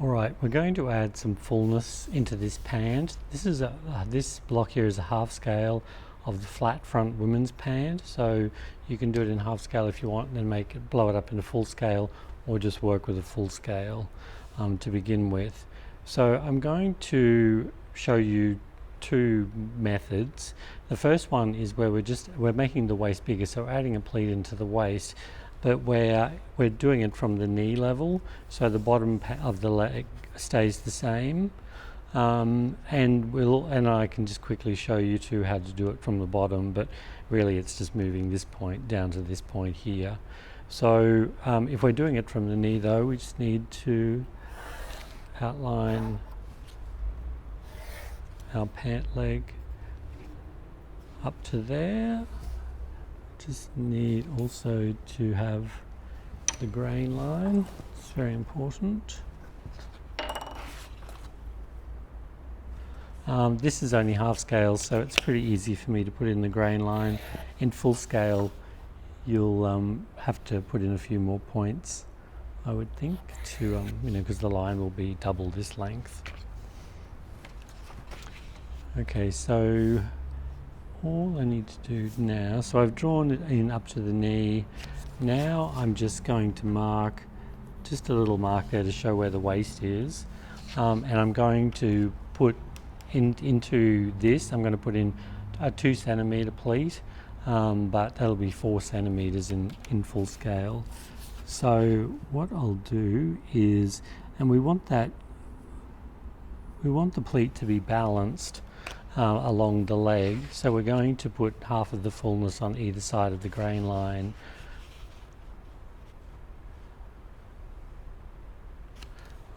Alright, we're going to add some fullness into this pant. This block here is a half scale of the flat front women's pant, so you can do it in half scale if you want and then blow it up into full scale, or just work with a full scale to begin with. So I'm going to show you two methods. The first one is where we're making the waist bigger, so adding a pleat into the waist, but we're doing it from the knee level, so the bottom of the leg stays the same. And I can just quickly show you too how to do it from the bottom, but really it's just moving this point down to this point here. So if we're doing it from the knee though, we just need to outline our pant leg up to there. Just need also to have the grain line. It's very important. This is only half scale, so it's pretty easy for me to put in the grain line. In full scale, you'll have to put in a few more points, I would think, to because the line will be double this length. Okay, so all I need to do now, so I've drawn it in up to the knee. Now I'm just going to mark just a little mark there to show where the waist is, and I'm going to put into this, I'm going to put in a 2 centimeter pleat, but that'll be 4 centimeters in full scale. So what I'll do is, and we want the pleat to be balanced along the leg, so we're going to put half of the fullness on either side of the grain line.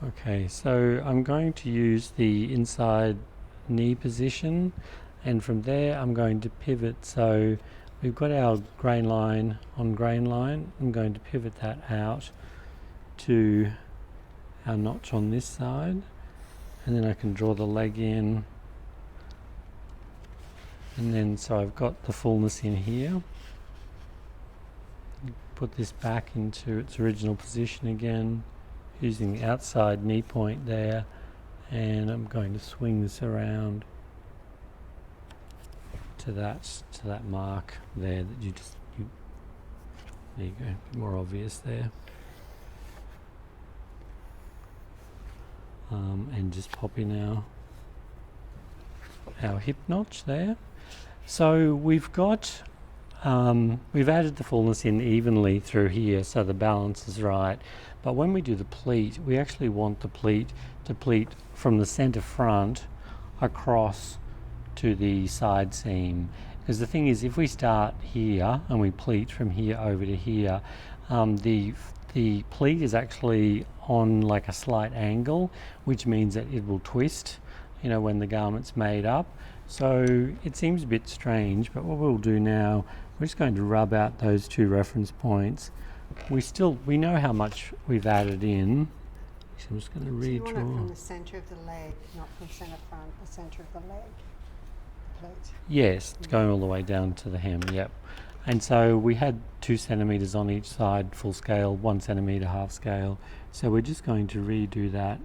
Okay, so I'm going to use the inside knee position, and from there I'm going to pivot. So we've got our grain line on grain line. I'm going to pivot that out to our notch on this side, and then I can draw the leg in. And then, so I've got the fullness in here. Put this back into its original position again, using the outside knee point there, and I'm going to swing this around to that mark there that there you go, more obvious there. And just pop in our hip notch there. So we've got we've added the fullness in evenly through here, so the balance is right. But when we do the pleat, we actually want the pleat to pleat from the center front across to the side seam. Because the thing is, if we start here and we pleat from here over to here, the pleat is actually on like a slight angle, which means that it will twist, when the garment's made up. So it seems a bit strange, but what we'll do now, we're just going to rub out those 2 reference points. We know how much we've added in. So I'm just going to redraw. So you want it from the centre of the leg, not from centre front, the centre of the leg, the plate. Yes, it's going all the way down to the hem, yep. And so we had 2 centimetres on each side, full scale, 1 centimetre half scale. So we're just going to redo that,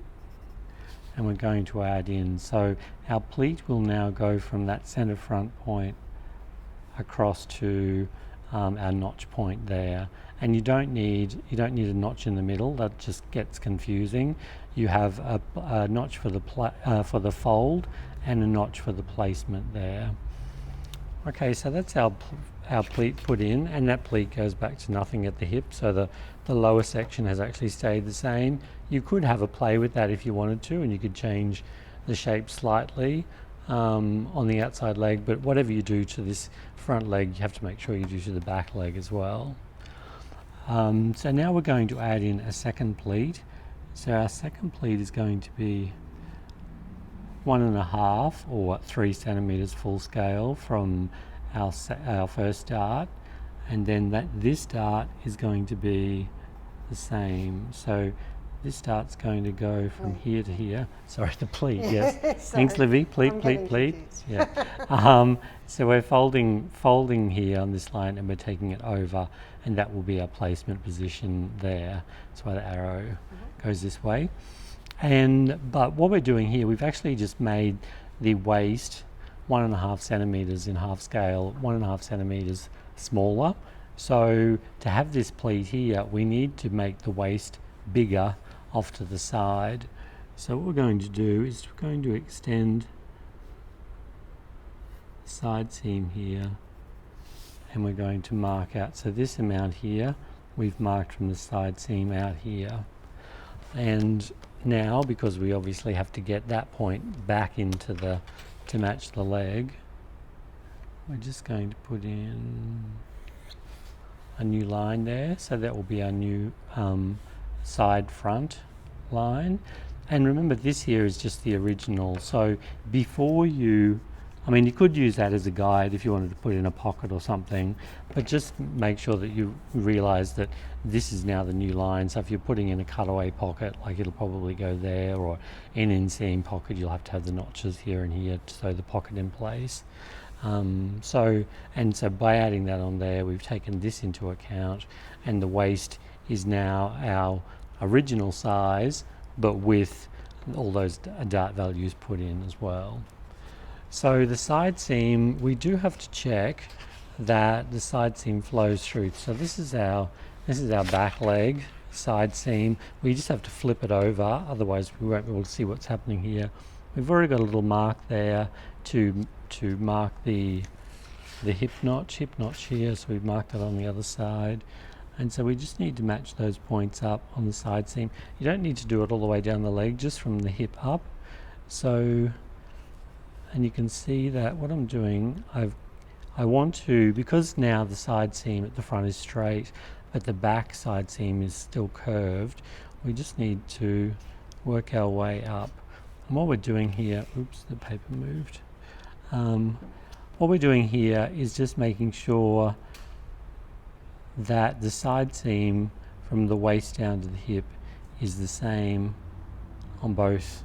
and we're going to add in. So our pleat will now go from that centre front point across to our notch point there. And you don't need a notch in the middle. That just gets confusing. You have a notch for the fold and a notch for the placement there. Okay, so that's our pleat put in, and that pleat goes back to nothing at the hip, so the lower section has actually stayed the same. You could have a play with that if you wanted to, and you could change the shape slightly on the outside leg, but whatever you do to this front leg, you have to make sure you do to the back leg as well. So now we're going to add in a second pleat. So our second pleat is going to be 1.5 or 3 centimeters full scale from our first dart, and then this dart is going to be the same. So this dart's going to go from here to here. Sorry, the pleat, yes. Thanks, Livy. Pleat. Yeah. So we're folding here on this line, and we're taking it over, and that will be our placement position there. That's why the arrow goes this way. But what we're doing here, we've actually just made the waist 1.5 centimeters in half scale, 1.5 centimeters smaller. So to have this pleat here, we need to make the waist bigger off to the side. So what we're going to do is we're going to extend the side seam here, and we're going to mark out. So this amount here, we've marked from the side seam out here. And now, because we obviously have to get that point back into to match the leg, we're just going to put in a new line there. So that will be our new side front line. And remember, this here is just the original. So before you could use that as a guide if you wanted to put in a pocket or something, but just make sure that you realize that this is now the new line. So if you're putting in a cutaway pocket, like it'll probably go there, or an inseam pocket, you'll have to have the notches here and here to sew the pocket in place. So by adding that on there, we've taken this into account, and the waist is now our original size, but with all those dart values put in as well. So the side seam, we do have to check that the side seam flows through. So this is our back leg side seam. We just have to flip it over, otherwise we won't be able to see what's happening here. We've already got a little mark there to mark the hip notch here, so we've marked that on the other side. And so we just need to match those points up on the side seam. You don't need to do it all the way down the leg, just from the hip up. So, and you can see that what I'm doing, I want to, because now the side seam at the front is straight, but the back side seam is still curved, we just need to work our way up. And what we're doing here, oops, the paper moved. What we're doing here is just making sure that the side seam from the waist down to the hip is the same on both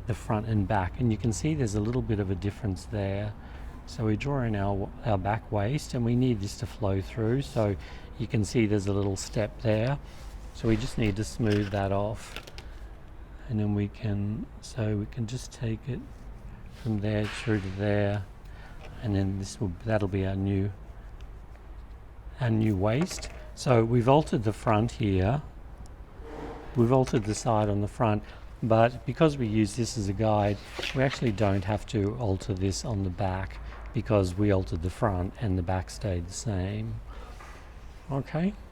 the front and back, and you can see there's a little bit of a difference there. So we draw in our back waist, and we need this to flow through, so you can see there's a little step there, so we just need to smooth that off, and then we can just take it from there through to there, and then that'll be our new waist. So we've altered the front here, we've altered the side on the front, but because we use this as a guide, we actually don't have to alter this on the back, because we altered the front and the back stayed the same. Okay.